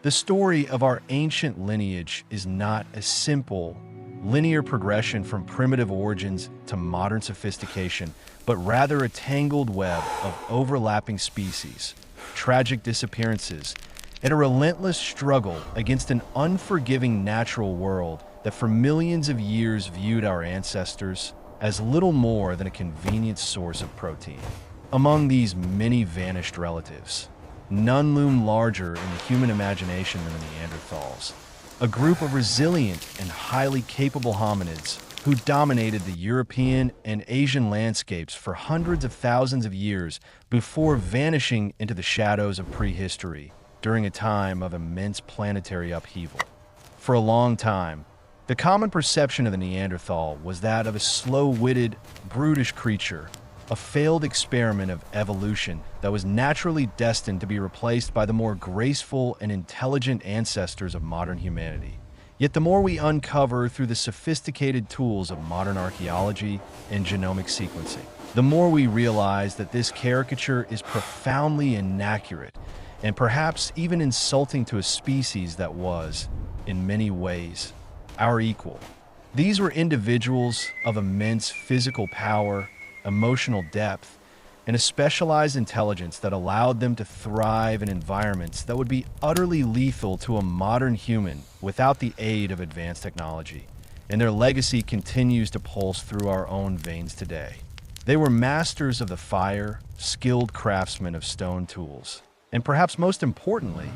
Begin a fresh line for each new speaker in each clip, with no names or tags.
The story of our ancient lineage is not a simple, linear progression from primitive origins to modern sophistication, but rather a tangled web of overlapping species, tragic disappearances, and a relentless struggle against an unforgiving natural world that for millions of years viewed our ancestors as little more than a convenient source of protein. Among these many vanished relatives, none loom larger in the human imagination than the Neanderthals, a group of resilient and highly capable hominids who dominated the European and Asian landscapes for hundreds of thousands of years before vanishing into the shadows of prehistory during a time of immense planetary upheaval. For a long time, the common perception of the Neanderthal was that of a slow-witted, brutish creature, a failed experiment of evolution that was naturally destined to be replaced by the more graceful and intelligent ancestors of modern humanity. Yet the more we uncover through the sophisticated tools of modern archaeology and genomic sequencing, the more we realize that this caricature is profoundly inaccurate and perhaps even insulting to a species that was, in many ways, our equal. These were individuals of immense physical power, emotional depth, and a specialized intelligence that allowed them to thrive in environments that would be utterly lethal to a modern human without the aid of advanced technology. And their legacy continues to pulse through our own veins today. They were masters of the fire, skilled craftsmen of stone tools, and perhaps most importantly,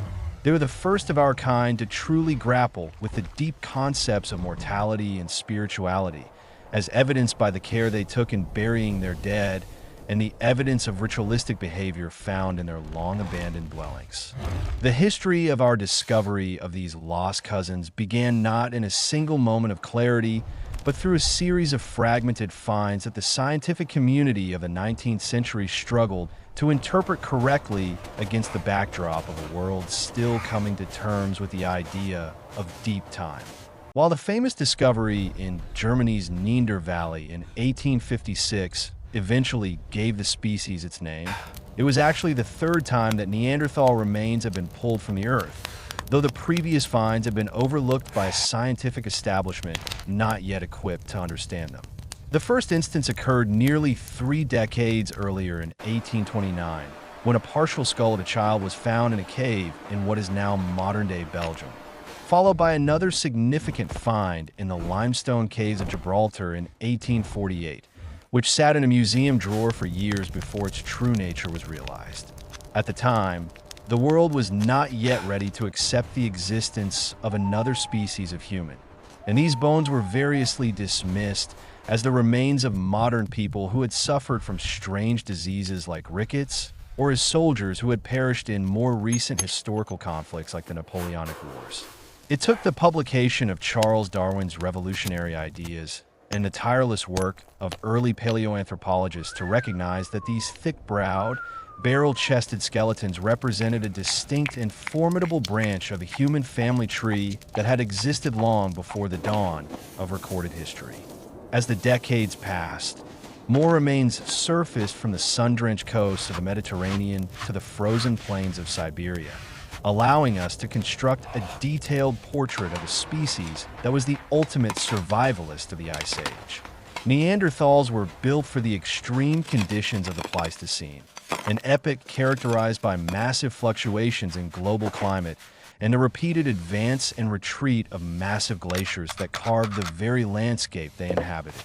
they were the first of our kind to truly grapple with the deep concepts of mortality and spirituality, as evidenced by the care they took in burying their dead and the evidence of ritualistic behavior found in their long-abandoned dwellings. The history of our discovery of these lost cousins began not in a single moment of clarity, but through a series of fragmented finds that the scientific community of the 19th century struggled to interpret correctly against the backdrop of a world still coming to terms with the idea of deep time. While the famous discovery in Germany's Neander Valley in 1856 eventually gave the species its name, it was actually the third time that Neanderthal remains have been pulled from the earth, though the previous finds have been overlooked by a scientific establishment not yet equipped to understand them. The first instance occurred nearly 3 decades earlier in 1829, when a partial skull of a child was found in a cave in what is now modern-day Belgium, followed by another significant find in the limestone caves of Gibraltar in 1848, which sat in a museum drawer for years before its true nature was realized. At the time, the world was not yet ready to accept the existence of another species of human, and these bones were variously dismissed as the remains of modern people who had suffered from strange diseases like rickets, or as soldiers who had perished in more recent historical conflicts like the Napoleonic Wars. It took the publication of Charles Darwin's revolutionary ideas and the tireless work of early paleoanthropologists to recognize that these thick-browed, barrel-chested skeletons represented a distinct and formidable branch of a human family tree that had existed long before the dawn of recorded history. As the decades passed, more remains surfaced from the sun-drenched coasts of the Mediterranean to the frozen plains of Siberia, allowing us to construct a detailed portrait of a species that was the ultimate survivalist of the Ice Age. Neanderthals were built for the extreme conditions of the Pleistocene, an epoch characterized by massive fluctuations in global climate and the repeated advance and retreat of massive glaciers that carved the very landscape they inhabited.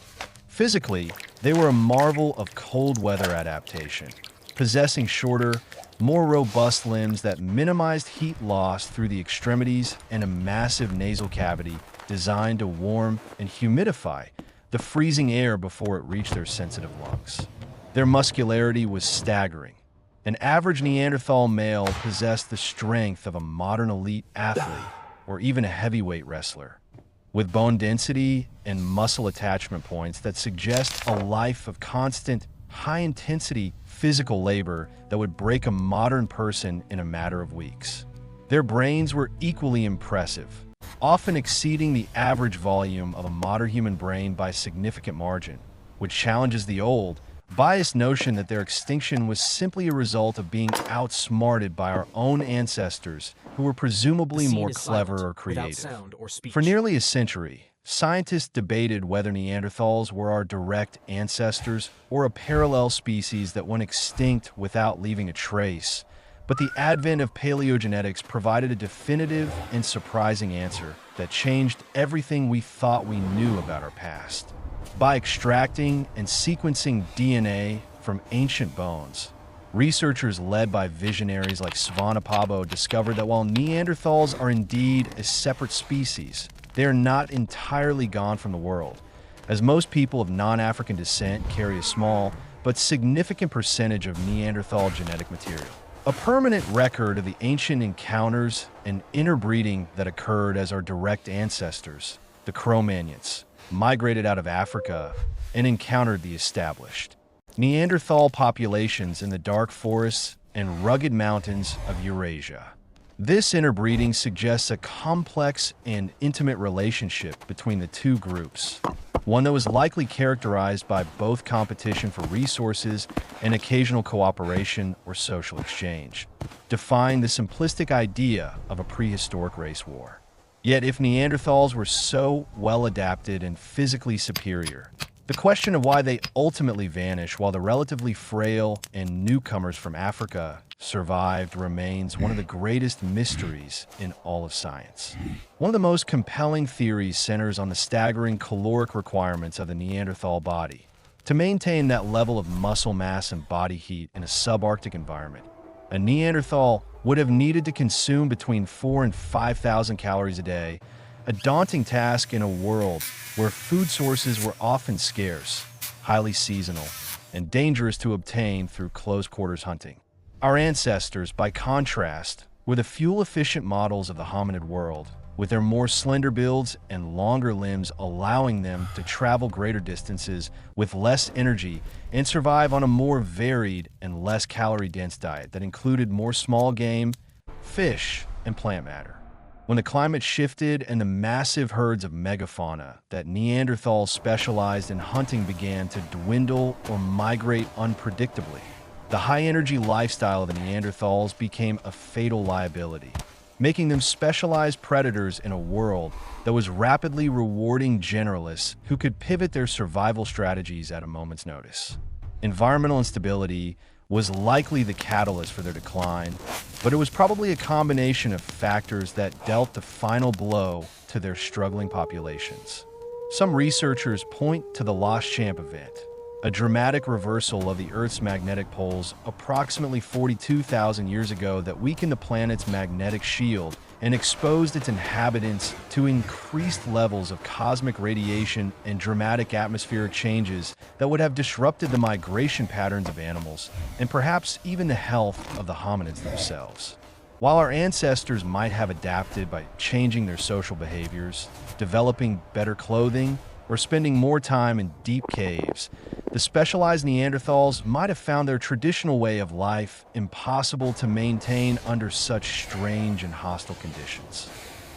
Physically, they were a marvel of cold weather adaptation, possessing shorter, more robust limbs that minimized heat loss through the extremities and a massive nasal cavity designed to warm and humidify the freezing air before it reached their sensitive lungs. Their muscularity was staggering. An average Neanderthal male possessed the strength of a modern elite athlete or even a heavyweight wrestler, with bone density and muscle attachment points that suggest a life of constant, high-intensity physical labor that would break a modern person in a matter of weeks. Their brains were equally impressive, often exceeding the average volume of a modern human brain by a significant margin, which challenges the old, biased notion that their extinction was simply a result of being outsmarted by our own ancestors who were presumably more clever or creative. For nearly a century, scientists debated whether Neanderthals were our direct ancestors or a parallel species that went extinct without leaving a trace. But the advent of paleogenetics provided a definitive and surprising answer that changed everything we thought we knew about our past. By extracting and sequencing DNA from ancient bones, researchers led by visionaries like Svanapabo discovered that while Neanderthals are indeed a separate species, they are not entirely gone from the world, as most people of non-African descent carry a small but significant percentage of Neanderthal genetic material. A permanent record of the ancient encounters and interbreeding that occurred as our direct ancestors, the Cro-Magnons, migrated out of Africa and encountered the established Neanderthal populations in the dark forests and rugged mountains of Eurasia. This interbreeding suggests a complex and intimate relationship between the two groups, one that was likely characterized by both competition for resources and occasional cooperation or social exchange, defying the simplistic idea of a prehistoric race war. Yet if Neanderthals were so well adapted and physically superior, the question of why they ultimately vanished while the relatively frail and newcomers from Africa survived remains one of the greatest mysteries in all of science. One of the most compelling theories centers on the staggering caloric requirements of the Neanderthal body. To maintain that level of muscle mass and body heat in a subarctic environment, a Neanderthal would have needed to consume between 4,000 and 5,000 calories a day, a daunting task in a world where food sources were often scarce, highly seasonal, and dangerous to obtain through close-quarters hunting. Our ancestors, by contrast, were the fuel-efficient models of the hominid world, with their more slender builds and longer limbs allowing them to travel greater distances with less energy and survive on a more varied and less calorie-dense diet that included more small game, fish, and plant matter. When the climate shifted and the massive herds of megafauna that Neanderthals specialized in hunting began to dwindle or migrate unpredictably, the high-energy lifestyle of the Neanderthals became a fatal liability, making them specialized predators in a world that was rapidly rewarding generalists who could pivot their survival strategies at a moment's notice. Environmental instability was likely the catalyst for their decline, but it was probably a combination of factors that dealt the final blow to their struggling populations. Some researchers point to the Lost Champ event, a dramatic reversal of the Earth's magnetic poles approximately 42,000 years ago that weakened the planet's magnetic shield and exposed its inhabitants to increased levels of cosmic radiation and dramatic atmospheric changes that would have disrupted the migration patterns of animals and perhaps even the health of the hominids themselves. While our ancestors might have adapted by changing their social behaviors, developing better clothing, or spending more time in deep caves, the specialized Neanderthals might have found their traditional way of life impossible to maintain under such strange and hostile conditions.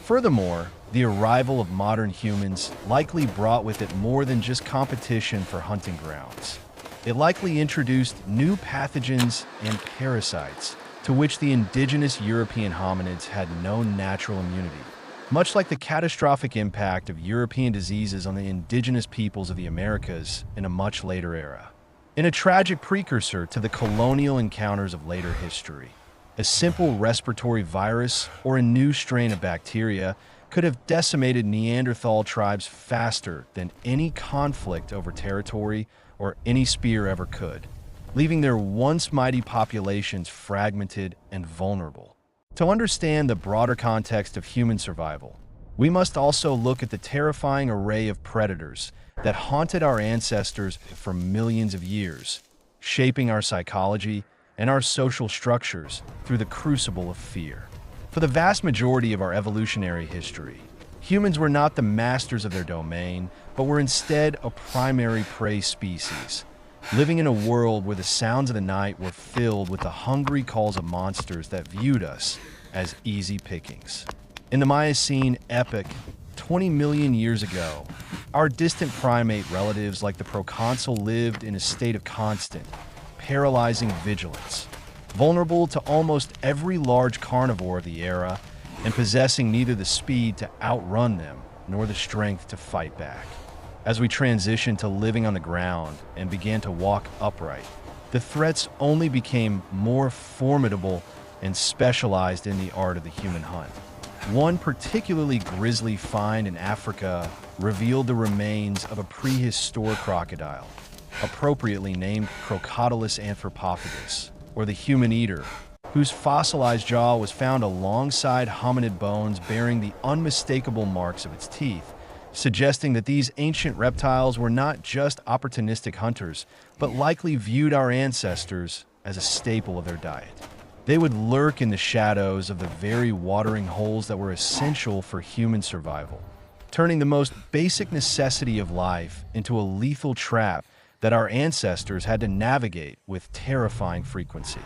Furthermore, the arrival of modern humans likely brought with it more than just competition for hunting grounds. It likely introduced new pathogens and parasites to which the indigenous European hominids had no natural immunity, much like the catastrophic impact of European diseases on the indigenous peoples of the Americas in a much later era. In a tragic precursor to the colonial encounters of later history, a simple respiratory virus or a new strain of bacteria could have decimated Neanderthal tribes faster than any conflict over territory or any spear ever could, leaving their once mighty populations fragmented and vulnerable. To understand the broader context of human survival, we must also look at the terrifying array of predators that haunted our ancestors for millions of years, shaping our psychology and our social structures through the crucible of fear. For the vast majority of our evolutionary history, humans were not the masters of their domain, but were instead a primary prey species, living in a world where the sounds of the night were filled with the hungry calls of monsters that viewed us as easy pickings. In the Miocene epoch, 20 million years ago, Our distant primate relatives like the proconsul lived in a state of constant, paralyzing vigilance, vulnerable to almost every large carnivore of the era and possessing neither the speed to outrun them nor the strength to fight back. As we transitioned to living on the ground and began to walk upright, the threats only became more formidable and specialized in the art of the human hunt. One particularly grisly find in Africa revealed the remains of a prehistoric crocodile, appropriately named Crocodylus anthropophagus, or the human eater, whose fossilized jaw was found alongside hominid bones bearing the unmistakable marks of its teeth, suggesting that these ancient reptiles were not just opportunistic hunters, but likely viewed our ancestors as a staple of their diet. They would lurk in the shadows of the very watering holes that were essential for human survival, turning the most basic necessity of life into a lethal trap that our ancestors had to navigate with terrifying frequency.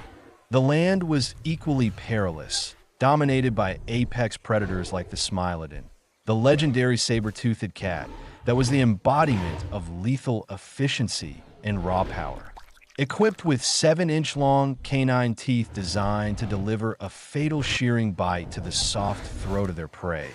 The land was equally perilous, dominated by apex predators like the Smilodon, the legendary saber-toothed cat that was the embodiment of lethal efficiency and raw power. Equipped with 7-inch-long canine teeth designed to deliver a fatal shearing bite to the soft throat of their prey,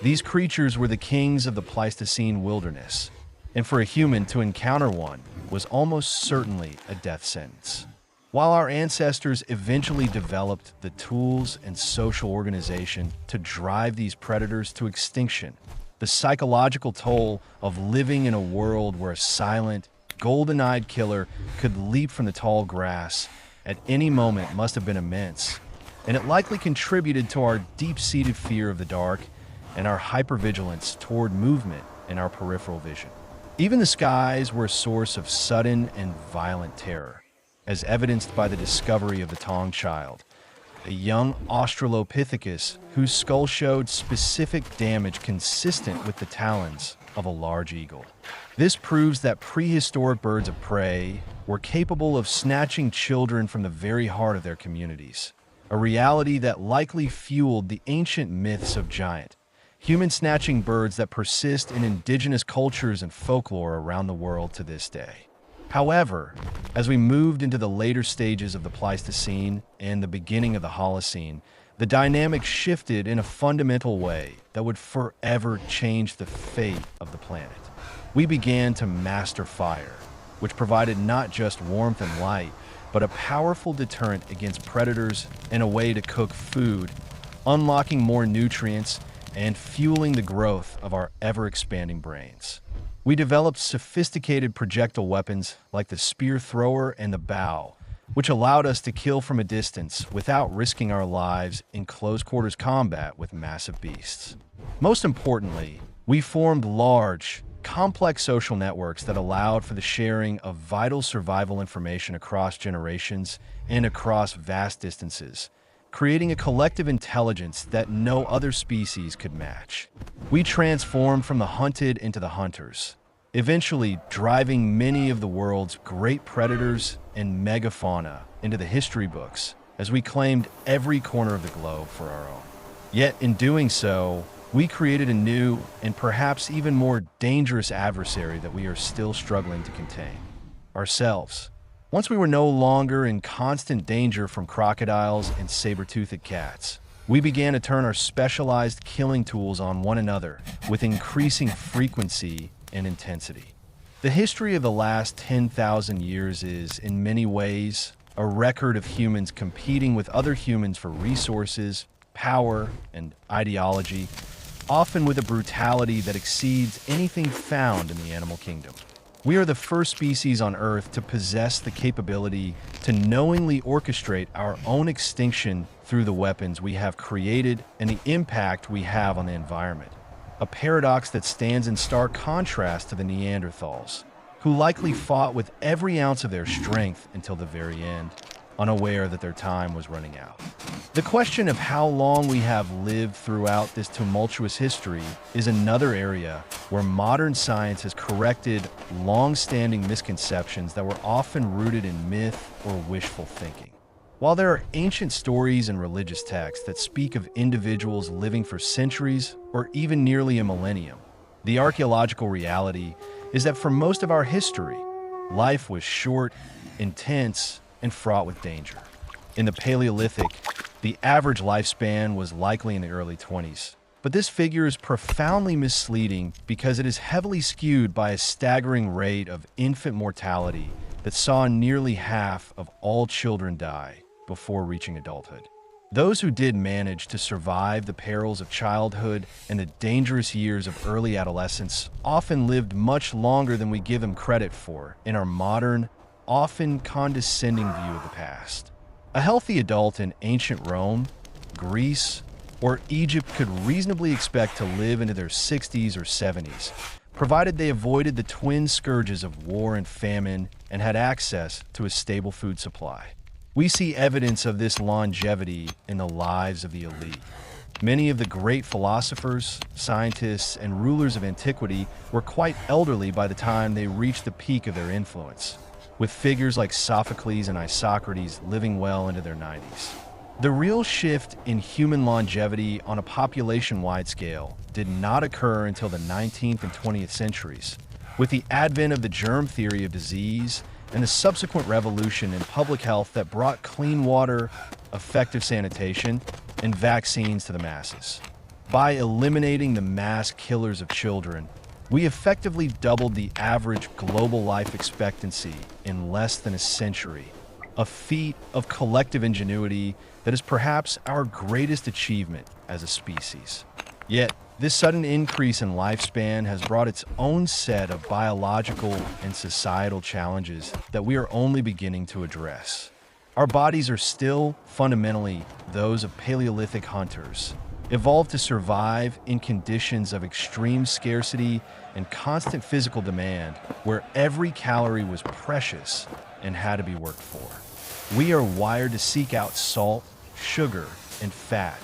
these creatures were the kings of the Pleistocene wilderness, and for a human to encounter one was almost certainly a death sentence. While our ancestors eventually developed the tools and social organization to drive these predators to extinction, the psychological toll of living in a world where a silent, golden-eyed killer could leap from the tall grass at any moment must have been immense, and it likely contributed to our deep-seated fear of the dark and our hypervigilance toward movement in our peripheral vision. Even the skies were a source of sudden and violent terror, as evidenced by the discovery of the Tong child, a young Australopithecus whose skull showed specific damage consistent with the talons of a large eagle. This proves that prehistoric birds of prey were capable of snatching children from the very heart of their communities, a reality that likely fueled the ancient myths of giant, human-snatching birds that persist in indigenous cultures and folklore around the world to this day. However, as we moved into the later stages of the Pleistocene and the beginning of the Holocene, the dynamic shifted in a fundamental way that would forever change the fate of the planet. We began to master fire, which provided not just warmth and light, but a powerful deterrent against predators and a way to cook food, unlocking more nutrients and fueling the growth of our ever-expanding brains. We developed sophisticated projectile weapons like the spear thrower and the bow, which allowed us to kill from a distance without risking our lives in close-quarters combat with massive beasts. Most importantly, we formed large, complex social networks that allowed for the sharing of vital survival information across generations and across vast distances, creating a collective intelligence that no other species could match. We transformed from the hunted into the hunters, eventually driving many of the world's great predators and megafauna into the history books as we claimed every corner of the globe for our own. Yet in doing so, we created a new and perhaps even more dangerous adversary that we are still struggling to contain: ourselves. Once we were no longer in constant danger from crocodiles and saber-toothed cats, we began to turn our specialized killing tools on one another with increasing frequency and intensity. The history of the last 10,000 years is, in many ways, a record of humans competing with other humans for resources, power, and ideology, often with a brutality that exceeds anything found in the animal kingdom. We are the first species on Earth to possess the capability to knowingly orchestrate our own extinction through the weapons we have created and the impact we have on the environment. A paradox that stands in stark contrast to the Neanderthals, who likely fought with every ounce of their strength until the very end, unaware that their time was running out. The question of how long we have lived throughout this tumultuous history is another area where modern science has corrected long-standing misconceptions that were often rooted in myth or wishful thinking. While there are ancient stories and religious texts that speak of individuals living for centuries or even nearly a millennium, The archaeological reality is that for most of our history, life was short, intense, and fraught with danger. In the Paleolithic, the average lifespan was likely in the early 20s. But this figure is profoundly misleading because it is heavily skewed by a staggering rate of infant mortality that saw nearly half of all children die before reaching adulthood. Those who did manage to survive the perils of childhood and the dangerous years of early adolescence often lived much longer than we give them credit for in our modern, often condescending view of the past. A healthy adult in ancient Rome, Greece, or Egypt could reasonably expect to live into their 60s or 70s, provided they avoided the twin scourges of war and famine and had access to a stable food supply. We see evidence of this longevity in the lives of the elite. Many of the great philosophers, scientists, and rulers of antiquity were quite elderly by the time they reached the peak of their influence, with figures like Sophocles and Isocrates living well into their 90s. The real shift in human longevity on a population-wide scale did not occur until the 19th and 20th centuries, with the advent of the germ theory of disease and the subsequent revolution in public health that brought clean water, effective sanitation, and vaccines to the masses. By eliminating the mass killers of children, we effectively doubled the average global life expectancy in less than a century, a feat of collective ingenuity that is perhaps our greatest achievement as a species. Yet, this sudden increase in lifespan has brought its own set of biological and societal challenges that we are only beginning to address. Our bodies are still fundamentally those of Paleolithic hunters, evolved to survive in conditions of extreme scarcity and constant physical demand, where every calorie was precious and had to be worked for. We are wired to seek out salt, sugar, and fat,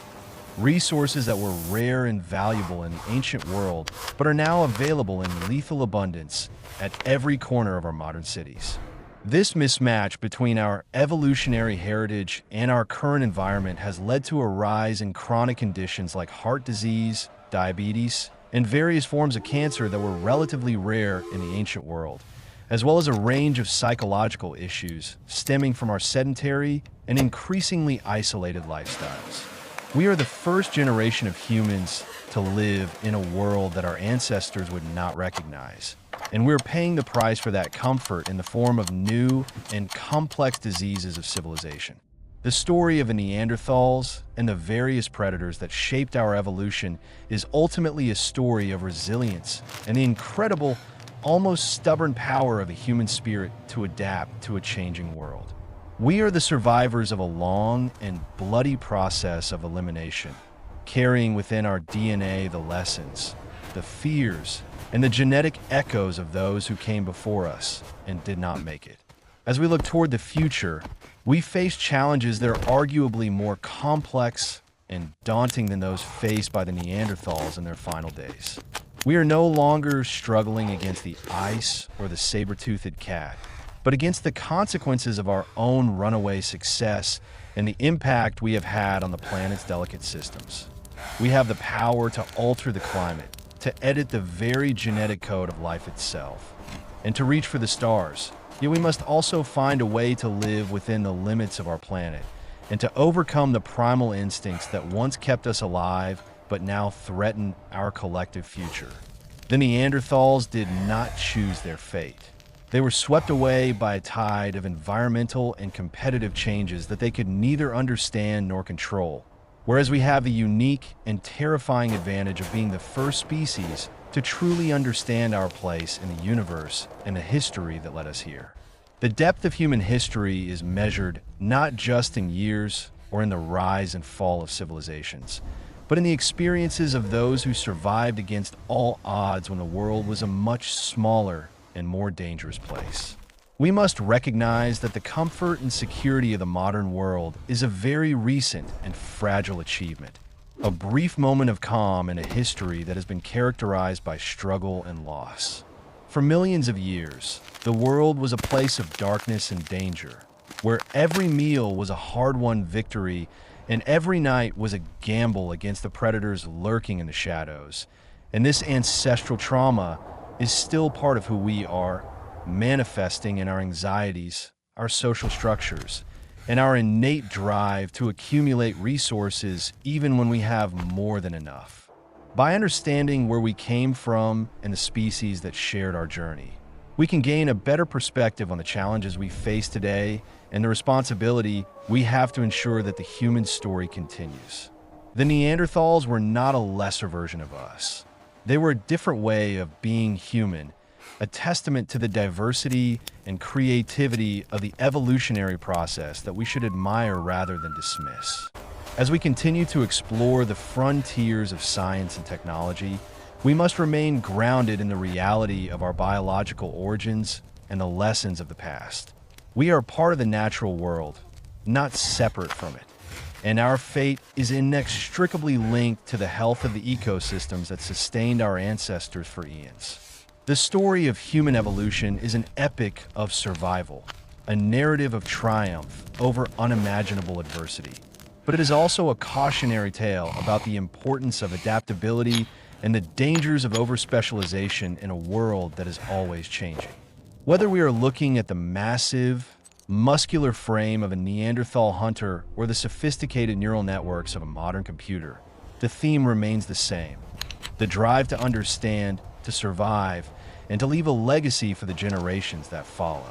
resources that were rare and valuable in the ancient world, but are now available in lethal abundance at every corner of our modern cities. This mismatch between our evolutionary heritage and our current environment has led to a rise in chronic conditions like heart disease, diabetes, and various forms of cancer that were relatively rare in the ancient world, as well as a range of psychological issues stemming from our sedentary and increasingly isolated lifestyles. We are the first generation of humans to live in a world that our ancestors would not recognize, and we're paying the price for that comfort in the form of new and complex diseases of civilization. The story of the Neanderthals and the various predators that shaped our evolution is ultimately a story of resilience and the incredible, almost stubborn power of the human spirit to adapt to a changing world. We are the survivors of a long and bloody process of elimination, carrying within our DNA the lessons, the fears, and the genetic echoes of those who came before us and did not make it. As we look toward the future, we face challenges that are arguably more complex and daunting than those faced by the Neanderthals in their final days. We are no longer struggling against the ice or the saber-toothed cat, but against the consequences of our own runaway success and the impact we have had on the planet's delicate systems. We have the power to alter the climate, to edit the very genetic code of life itself, and to reach for the stars. Yet we must also find a way to live within the limits of our planet and to overcome the primal instincts that once kept us alive but now threaten our collective future. The Neanderthals did not choose their fate. They were swept away by a tide of environmental and competitive changes that they could neither understand nor control, whereas we have the unique and terrifying advantage of being the first species to truly understand our place in the universe and the history that led us here. The depth of human history is measured not just in years or in the rise and fall of civilizations, but in the experiences of those who survived against all odds when the world was a much smaller and more dangerous place. We must recognize that the comfort and security of the modern world is a very recent and fragile achievement, a brief moment of calm in a history that has been characterized by struggle and loss. For millions of years, the world was a place of darkness and danger, where every meal was a hard-won victory and every night was a gamble against the predators lurking in the shadows. And this ancestral trauma is still part of who we are, manifesting in our anxieties, our social structures, and our innate drive to accumulate resources even when we have more than enough. By understanding where we came from and the species that shared our journey, we can gain a better perspective on the challenges we face today and the responsibility we have to ensure that the human story continues. The Neanderthals were not a lesser version of us. They were a different way of being human, a testament to the diversity and creativity of the evolutionary process that we should admire rather than dismiss. As we continue to explore the frontiers of science and technology, we must remain grounded in the reality of our biological origins and the lessons of the past. We are part of the natural world, not separate from it, and our fate is inextricably linked to the health of the ecosystems that sustained our ancestors for eons. The story of human evolution is an epic of survival, a narrative of triumph over unimaginable adversity. But it is also a cautionary tale about the importance of adaptability and the dangers of overspecialization in a world that is always changing. Whether we are looking at the massive, muscular frame of a Neanderthal hunter or the sophisticated neural networks of a modern computer, the theme remains the same: the drive to understand, to survive, and to leave a legacy for the generations that follow.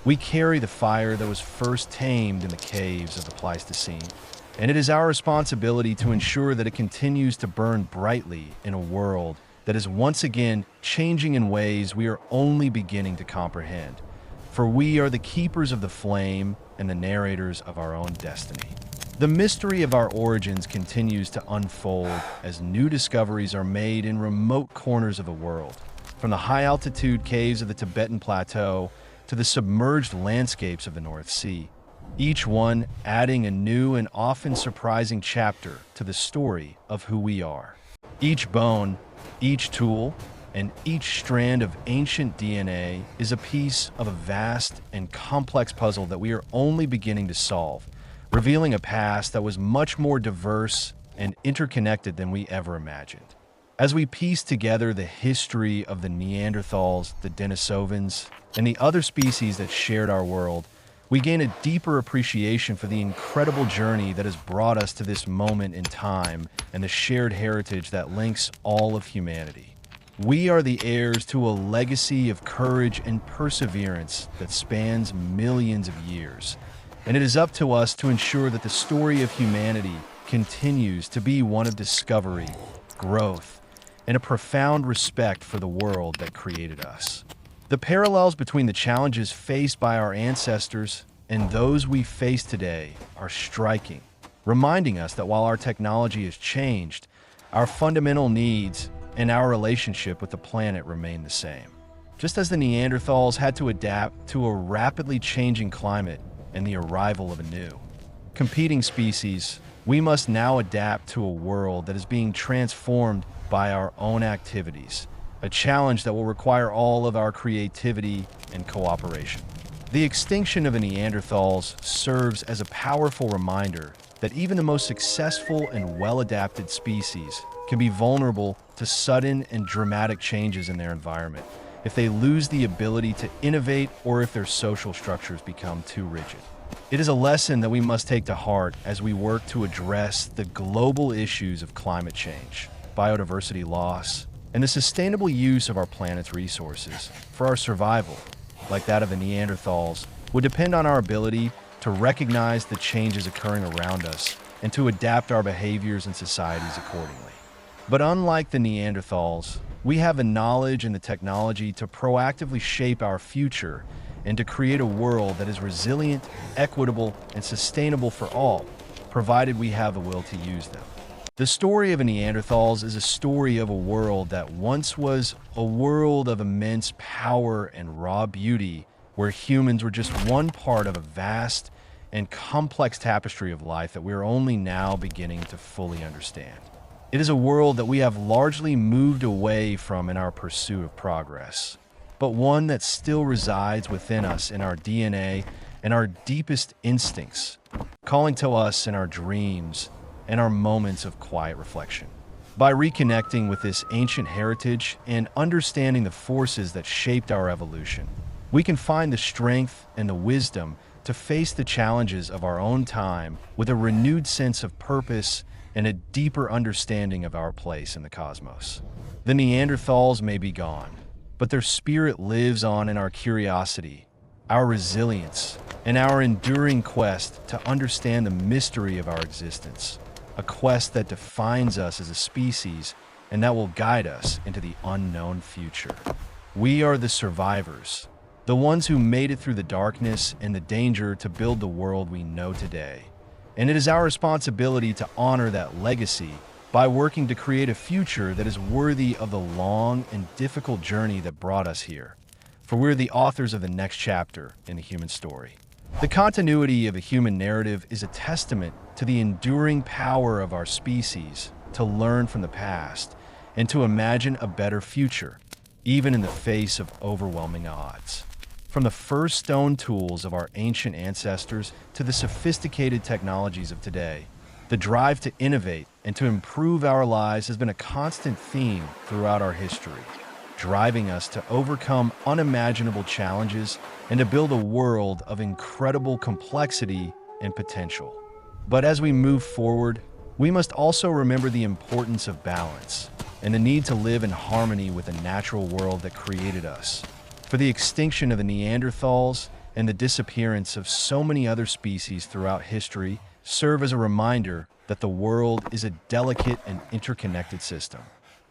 We carry the fire that was first tamed in the caves of the Pleistocene, and it is our responsibility to ensure that it continues to burn brightly in a world that is once again changing in ways we are only beginning to comprehend. For we are the keepers of the flame and the narrators of our own destiny. The mystery of our origins continues to unfold as new discoveries are made in remote corners of the world, from the high-altitude caves of the Tibetan Plateau to the submerged landscapes of the North Sea, each one adding a new and often surprising chapter to the story of who we are. Each bone, each tool, and each strand of ancient DNA is a piece of a vast and complex puzzle that we are only beginning to solve, revealing a past that was much more diverse and interconnected than we ever imagined. As we piece together the history of the Neanderthals, the Denisovans, and the other species that shared our world, we gain a deeper appreciation for the incredible journey that has brought us to this moment in time and the shared heritage that links all of humanity. We are the heirs to a legacy of courage and perseverance that spans millions of years, and it is up to us to ensure that the story of humanity continues to be one of discovery, growth, and a profound respect for the world that created us. The parallels between the challenges faced by our ancestors and those we face today are striking, reminding us that while our technology has changed, our fundamental needs and our relationship with the planet remain the same. Just as the Neanderthals had to adapt to a rapidly changing climate and the arrival of a new, competing species, we must now adapt to a world that is being transformed by our own activities, a challenge that will require all of our creativity and cooperation. The extinction of the Neanderthals serves as a powerful reminder that even the most successful and well-adapted species can be vulnerable to sudden and dramatic changes in their environment if they lose the ability to innovate or if their social structures become too rigid. It is a lesson that we must take to heart as we work to address the global issues of climate change, biodiversity loss, and the sustainable use of our planet's resources. For our survival, like that of the Neanderthals, would depend on our ability to recognize the changes occurring around us and to adapt our behaviors and societies accordingly. But unlike the Neanderthals, we have the knowledge and the technology to proactively shape our future and to create a world that is resilient, equitable, and sustainable for all, provided we have the will to use them. The story of the Neanderthals is a story of a world that once was a world of immense power and raw beauty, where humans were just one part of a vast and complex tapestry of life that we are only now beginning to fully understand. It is a world that we have largely moved away from in our pursuit of progress, but one that still resides within us in our DNA and our deepest instincts, calling to us in our dreams and our moments of quiet reflection. By reconnecting with this ancient heritage and understanding the forces that shaped our evolution, we can find the strength and the wisdom to face the challenges of our own time with a renewed sense of purpose and a deeper understanding of our place in the cosmos. The Neanderthals may be gone, but their spirit lives on in our curiosity, our resilience, and our enduring quest to understand the mystery of our existence, a quest that defines us as a species and that will guide us into the unknown future. We are the survivors, the ones who made it through the darkness and the danger to build the world we know today. And it is our responsibility to honor that legacy by working to create a future that is worthy of the long and difficult journey that brought us here. For we're the authors of the next chapter in the human story. The continuity of a human narrative is a testament to the enduring power of our species to learn from the past and to imagine a better future, even in the face of overwhelming odds. From the first stone tools of our ancient ancestors to the sophisticated technologies of today, the drive to innovate and to improve our lives has been a constant theme throughout our history, driving us to overcome unimaginable challenges and to build a world of incredible complexity and potential. But as we move forward, we must also remember the importance of balance and the need to live in harmony with the natural world that created us. For the extinction of the Neanderthals and the disappearance of so many other species throughout history serve as a reminder that the world is a delicate and interconnected system.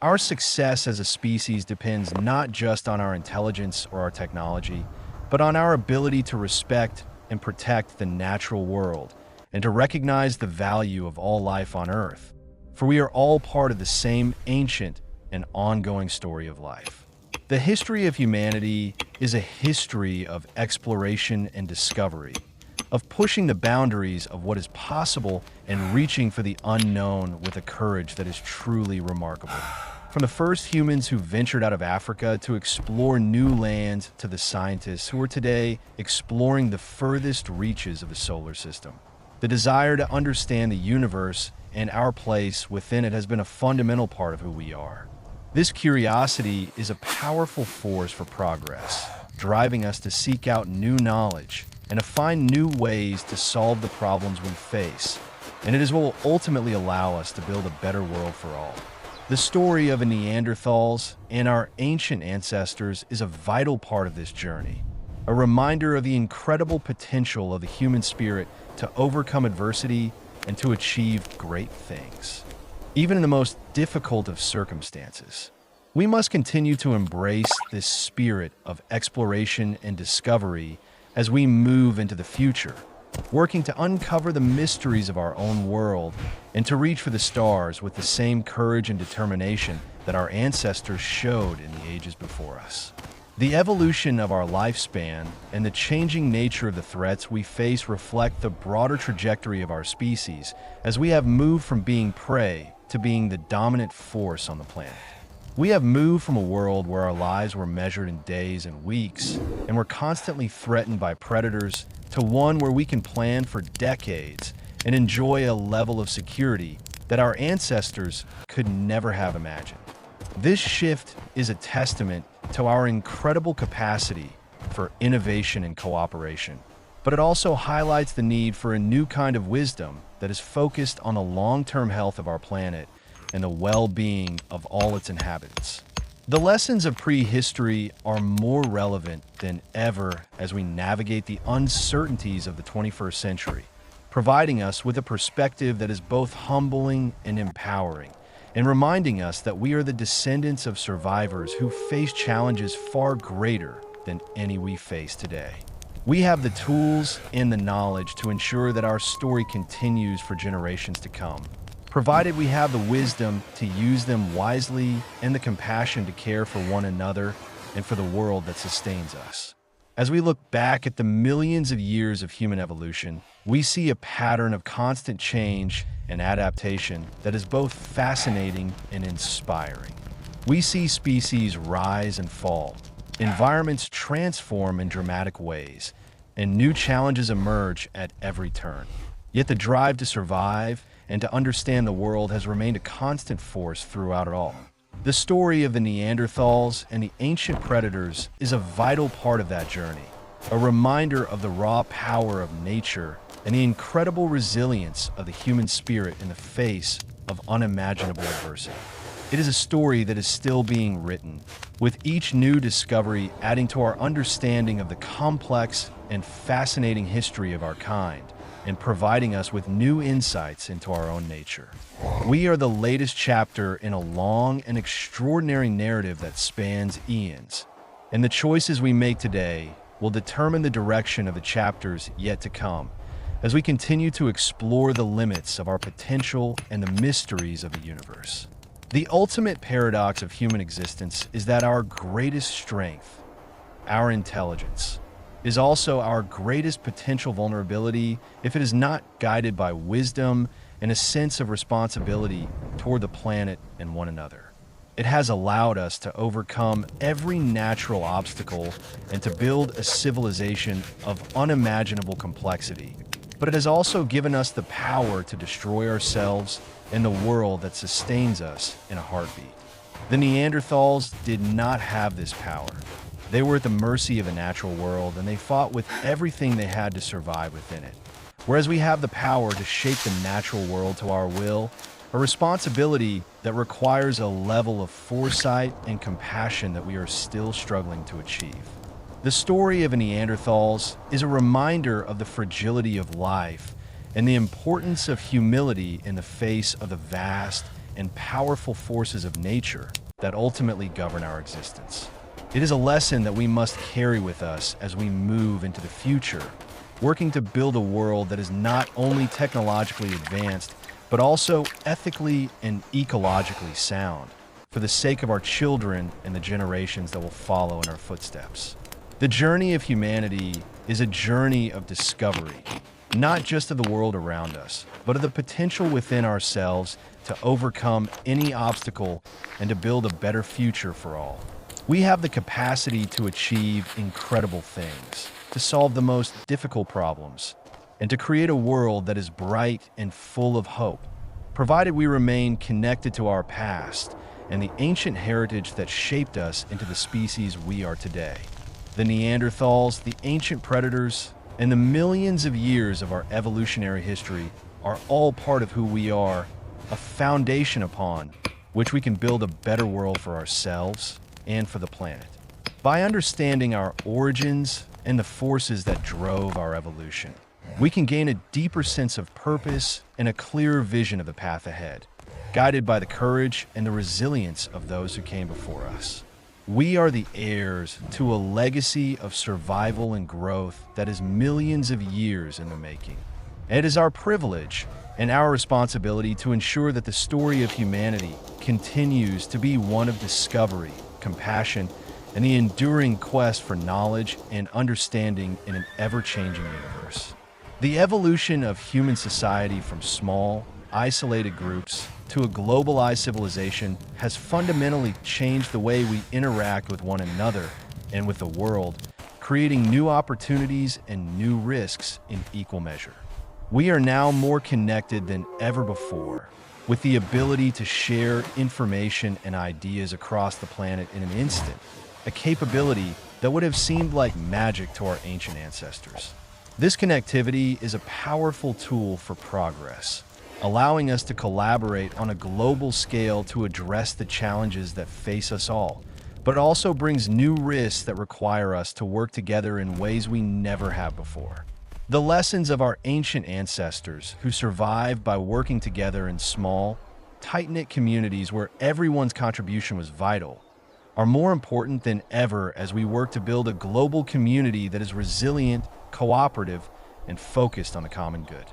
Our success as a species depends not just on our intelligence or our technology, but on our ability to respect and protect the natural world and to recognize the value of all life on Earth. For we are all part of the same ancient and ongoing story of life. The history of humanity is a history of exploration and discovery, of pushing the boundaries of what is possible and reaching for the unknown with a courage that is truly remarkable. From the first humans who ventured out of Africa to explore new lands to the scientists who are today exploring the furthest reaches of the solar system, the desire to understand the universe and our place within it has been a fundamental part of who we are. This curiosity is a powerful force for progress, driving us to seek out new knowledge and to find new ways to solve the problems we face. And it is what will ultimately allow us to build a better world for all. The story of the Neanderthals and our ancient ancestors is a vital part of this journey, a reminder of the incredible potential of the human spirit to overcome adversity and to achieve great things. Even in the most difficult of circumstances, we must continue to embrace this spirit of exploration and discovery as we move into the future, working to uncover the mysteries of our own world and to reach for the stars with the same courage and determination that our ancestors showed in the ages before us. The evolution of our lifespan and the changing nature of the threats we face reflect the broader trajectory of our species as we have moved from being prey to being the dominant force on the planet. We have moved from a world where our lives were measured in days and weeks and were constantly threatened by predators to one where we can plan for decades and enjoy a level of security that our ancestors could never have imagined. This shift is a testament to our incredible capacity for innovation and cooperation, but it also highlights the need for a new kind of wisdom that is focused on the long-term health of our planet and the well-being of all its inhabitants. The lessons of prehistory are more relevant than ever as we navigate the uncertainties of the 21st century, providing us with a perspective that is both humbling and empowering, and reminding us that we are the descendants of survivors who face challenges far greater than any we face today. We have the tools and the knowledge to ensure that our story continues for generations to come, provided we have the wisdom to use them wisely and the compassion to care for one another and for the world that sustains us. As we look back at the millions of years of human evolution, we see a pattern of constant change and adaptation that is both fascinating and inspiring. We see species rise and fall, environments transform in dramatic ways, and new challenges emerge at every turn. Yet the drive to survive and to understand the world has remained a constant force throughout it all. The story of the Neanderthals and the ancient predators is a vital part of that journey, a reminder of the raw power of nature and the incredible resilience of the human spirit in the face of unimaginable adversity. It is a story that is still being written, with each new discovery adding to our understanding of the complex and fascinating history of our kind, and providing us with new insights into our own nature. We are the latest chapter in a long and extraordinary narrative that spans eons, and the choices we make today will determine the direction of the chapters yet to come, as we continue to explore the limits of our potential and the mysteries of the universe. The ultimate paradox of human existence is that our greatest strength, our intelligence, is also our greatest potential vulnerability if it is not guided by wisdom and a sense of responsibility toward the planet and one another. It has allowed us to overcome every natural obstacle and to build a civilization of unimaginable complexity, but it has also given us the power to destroy ourselves and the world that sustains us in a heartbeat. The Neanderthals did not have this power. They were at the mercy of the natural world, and they fought with everything they had to survive within it. Whereas we have the power to shape the natural world to our will, a responsibility that requires a level of foresight and compassion that we are still struggling to achieve. The story of the Neanderthals is a reminder of the fragility of life and the importance of humility in the face of the vast and powerful forces of nature that ultimately govern our existence. It is a lesson that we must carry with us as we move into the future, working to build a world that is not only technologically advanced, but also ethically and ecologically sound, for the sake of our children and the generations that will follow in our footsteps. The journey of humanity is a journey of discovery, not just of the world around us, but of the potential within ourselves to overcome any obstacle and to build a better future for all. We have the capacity to achieve incredible things, to solve the most difficult problems, and to create a world that is bright and full of hope, provided we remain connected to our past and the ancient heritage that shaped us into the species we are today. The Neanderthals, the ancient predators, and the millions of years of our evolutionary history are all part of who we are, a foundation upon which we can build a better world for ourselves and for the planet. By understanding our origins and the forces that drove our evolution, we can gain a deeper sense of purpose and a clearer vision of the path ahead, guided by the courage and the resilience of those who came before us. We are the heirs to a legacy of survival and growth that is millions of years in the making. It is our privilege and our responsibility to ensure that the story of humanity continues to be one of discovery, compassion, and the enduring quest for knowledge and understanding in an ever-changing universe. The evolution of human society from small, isolated groups to a globalized civilization has fundamentally changed the way we interact with one another and with the world, creating new opportunities and new risks in equal measure. We are now more connected than ever before, with the ability to share information and ideas across the planet in an instant, a capability that would have seemed like magic to our ancient ancestors. This connectivity is a powerful tool for progress, allowing us to collaborate on a global scale to address the challenges that face us all, but it also brings new risks that require us to work together in ways we never have before. The lessons of our ancient ancestors, who survived by working together in small, tight-knit communities where everyone's contribution was vital, are more important than ever as we work to build a global community that is resilient, cooperative, and focused on the common good.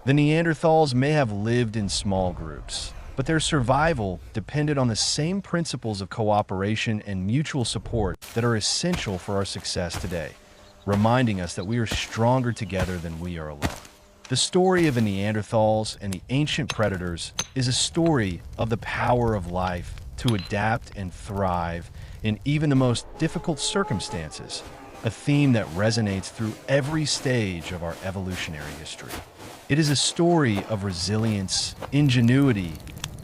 The Neanderthals may have lived in small groups, but their survival depended on the same principles of cooperation and mutual support that are essential for our success today, reminding us that we are stronger together than we are alone. The story of the Neanderthals and the ancient predators is a story of the power of life to adapt and thrive in even the most difficult circumstances, a theme that resonates through every stage of our evolutionary history. It is a story of resilience, ingenuity,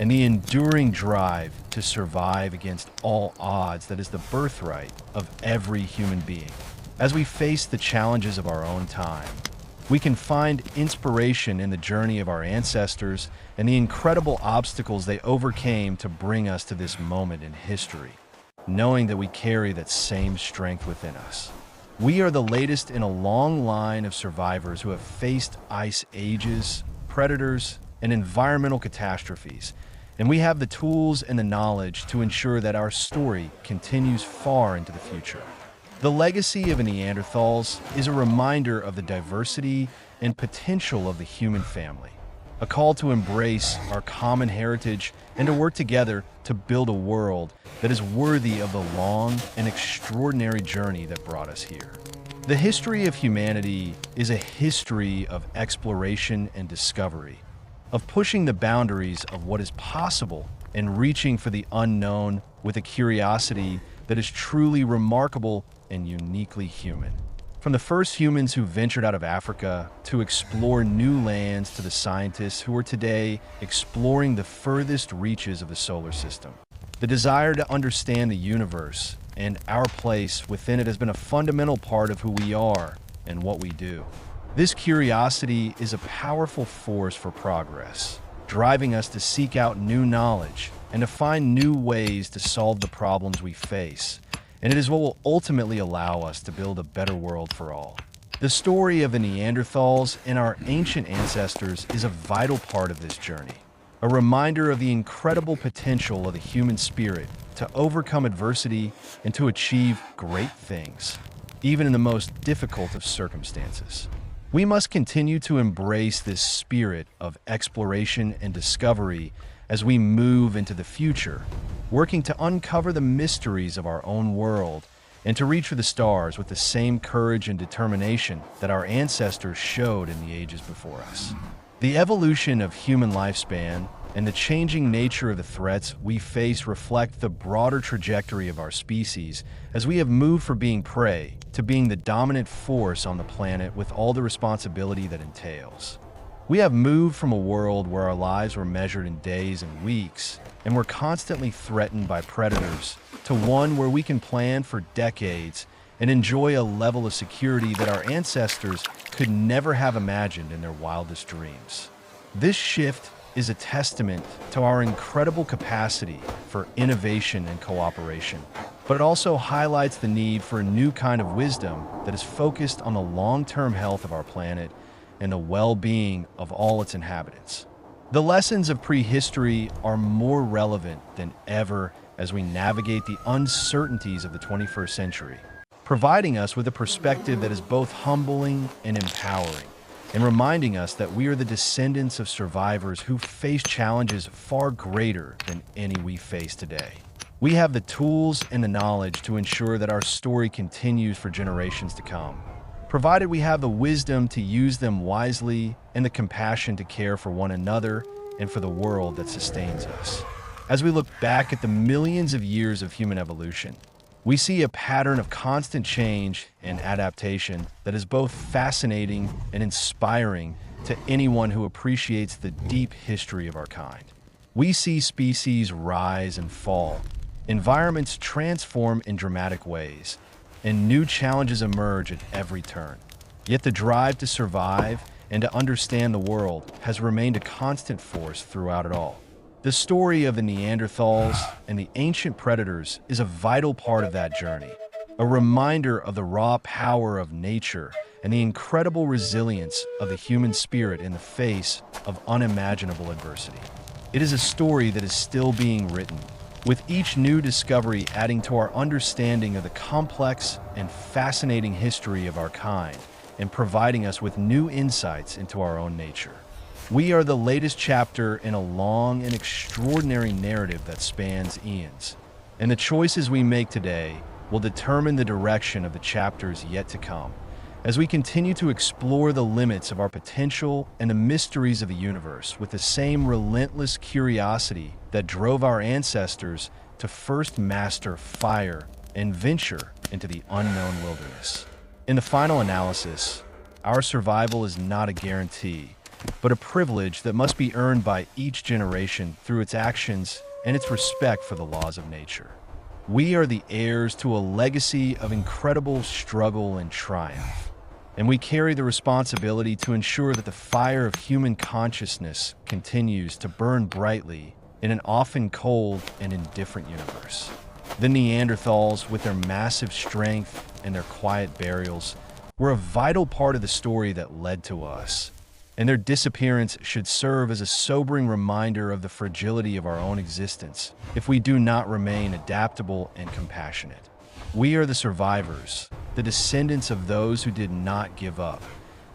and the enduring drive to survive against all odds that is the birthright of every human being. As we face the challenges of our own time, we can find inspiration in the journey of our ancestors and the incredible obstacles they overcame to bring us to this moment in history, knowing that we carry that same strength within us. We are the latest in a long line of survivors who have faced ice ages, predators, and environmental catastrophes, and we have the tools and the knowledge to ensure that our story continues far into the future. The legacy of the Neanderthals is a reminder of the diversity and potential of the human family, a call to embrace our common heritage and to work together to build a world that is worthy of the long and extraordinary journey that brought us here. The history of humanity is a history of exploration and discovery, of pushing the boundaries of what is possible and reaching for the unknown with a curiosity that is truly remarkable and uniquely human. From the first humans who ventured out of Africa to explore new lands to the scientists who are today exploring the furthest reaches of the solar system, the desire to understand the universe and our place within it has been a fundamental part of who we are and what we do. This curiosity is a powerful force for progress, driving us to seek out new knowledge and to find new ways to solve the problems we face. And it is what will ultimately allow us to build a better world for all. The story of the Neanderthals and our ancient ancestors is a vital part of this journey, a reminder of the incredible potential of the human spirit to overcome adversity and to achieve great things, even in the most difficult of circumstances. We must continue to embrace this spirit of exploration and discovery as we move into the future, working to uncover the mysteries of our own world and to reach for the stars with the same courage and determination that our ancestors showed in the ages before us. The evolution of human lifespan and the changing nature of the threats we face reflect the broader trajectory of our species as we have moved from being prey to being the dominant force on the planet with all the responsibility that entails. We have moved from a world where our lives were measured in days and weeks and were constantly threatened by predators to one where we can plan for decades and enjoy a level of security that our ancestors could never have imagined in their wildest dreams. This shift is a testament to our incredible capacity for innovation and cooperation, but it also highlights the need for a new kind of wisdom that is focused on the long-term health of our planet and the well-being of all its inhabitants. The lessons of prehistory are more relevant than ever as we navigate the uncertainties of the 21st century, providing us with a perspective that is both humbling and empowering, and reminding us that we are the descendants of survivors who face challenges far greater than any we face today. We have the tools and the knowledge to ensure that our story continues for generations to come, provided we have the wisdom to use them wisely and the compassion to care for one another and for the world that sustains us. As we look back at the millions of years of human evolution, we see a pattern of constant change and adaptation that is both fascinating and inspiring to anyone who appreciates the deep history of our kind. We see species rise and fall, environments transform in dramatic ways, and new challenges emerge at every turn. Yet the drive to survive and to understand the world has remained a constant force throughout it all. The story of the Neanderthals and the ancient predators is a vital part of that journey, a reminder of the raw power of nature and the incredible resilience of the human spirit in the face of unimaginable adversity. It is a story that is still being written, with each new discovery adding to our understanding of the complex and fascinating history of our kind and providing us with new insights into our own nature. We are the latest chapter in a long and extraordinary narrative that spans eons, and the choices we make today will determine the direction of the chapters yet to come, as we continue to explore the limits of our potential and the mysteries of the universe with the same relentless curiosity that drove our ancestors to first master fire and venture into the unknown wilderness. In the final analysis, our survival is not a guarantee, but a privilege that must be earned by each generation through its actions and its respect for the laws of nature. We are the heirs to a legacy of incredible struggle and triumph, and we carry the responsibility to ensure that the fire of human consciousness continues to burn brightly in an often cold and indifferent universe. The Neanderthals, with their massive strength and their quiet burials, were a vital part of the story that led to us, and their disappearance should serve as a sobering reminder of the fragility of our own existence if we do not remain adaptable and compassionate. We are the survivors, the descendants of those who did not give up,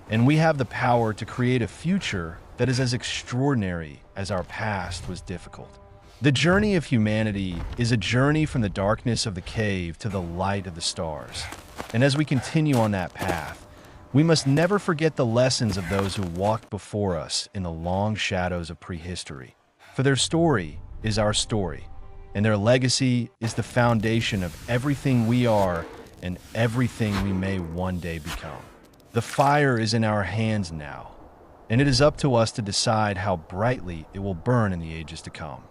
and we have the power to create a future that is as extraordinary as our past was difficult. The journey of humanity is a journey from the darkness of the cave to the light of the stars, and as we continue on that path, we must never forget the lessons of those who walked before us in the long shadows of prehistory. For their story is our story, and their legacy is the foundation of everything we are and everything we may one day become. The fire is in our hands now, and it is up to us to decide how brightly it will burn in the ages to come.